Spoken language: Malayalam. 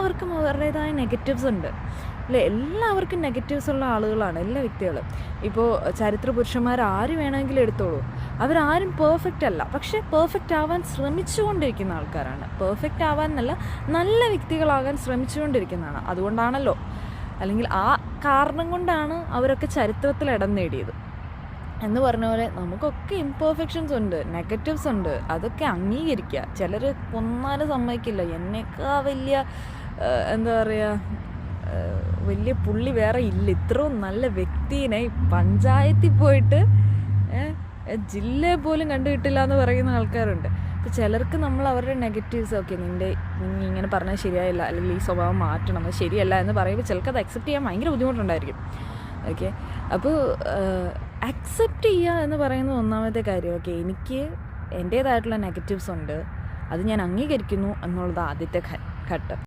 എല്ലാവർക്കും അവരുടേതായ നെഗറ്റീവ്സ് ഉണ്ട് അല്ലേ? എല്ലാവർക്കും നെഗറ്റീവ്സ് ഉള്ള ആളുകളാണ് എല്ലാ വ്യക്തികളും. ഇപ്പോൾ ചരിത്ര പുരുഷന്മാർ ആര് വേണമെങ്കിലും എടുത്തോളൂ, അവരാരും പെർഫെക്റ്റ് അല്ല, പക്ഷേ പെർഫെക്റ്റ് ആവാൻ ശ്രമിച്ചുകൊണ്ടിരിക്കുന്ന ആൾക്കാരാണ്. പെർഫെക്റ്റ് ആവാൻ എന്നല്ല, നല്ല വ്യക്തികളാകാൻ ശ്രമിച്ചുകൊണ്ടിരിക്കുന്നതാണ്. അതുകൊണ്ടാണല്ലോ, അല്ലെങ്കിൽ ആ കാരണം കൊണ്ടാണ് അവരൊക്കെ ചരിത്രത്തിൽ ഇടം നേടിയത്. എന്ന് പറഞ്ഞ പോലെ നമുക്കൊക്കെ ഇംപെർഫെക്ഷൻസ് ഉണ്ട്, നെഗറ്റീവ്സ് ഉണ്ട്. അതൊക്കെ അംഗീകരിക്കുക. ചിലർ കൊന്നാലും സമ്മതിക്കില്ല. എന്നേക്കാ വലിയ എന്താ പറയുക, വലിയ പുള്ളി വേറെ ഇല്ല, ഇത്രയും നല്ല വ്യക്തിനെ പഞ്ചായത്തിൽ പോയിട്ട് ജില്ലയെ പോലും കണ്ടു കിട്ടില്ല എന്ന് പറയുന്ന ആൾക്കാരുണ്ട്. അപ്പോൾ ചിലർക്ക് നമ്മൾ അവരുടെ നെഗറ്റീവ്സ്, ഓക്കെ നീ ഇങ്ങനെ പറഞ്ഞാൽ ശരിയായില്ല, അല്ലെങ്കിൽ ഈ സ്വഭാവം മാറ്റണം, അത് ശരിയല്ല എന്ന് പറയുമ്പോൾ ചിലർക്ക് അത് അക്സെപ്റ്റ് ചെയ്യാൻ ഭയങ്കര ബുദ്ധിമുട്ടുണ്ടായിരിക്കും. ഓക്കെ, അപ്പോൾ അക്സെപ്റ്റ് ചെയ്യുക എന്ന് പറയുന്നത് ഒന്നാമത്തെ കാര്യം. ഓക്കെ, എനിക്ക് എൻ്റേതായിട്ടുള്ള നെഗറ്റീവ്സ് ഉണ്ട്, അത് ഞാൻ അംഗീകരിക്കുന്നു എന്നുള്ളത് ആദ്യത്തെ ഘട്ടം.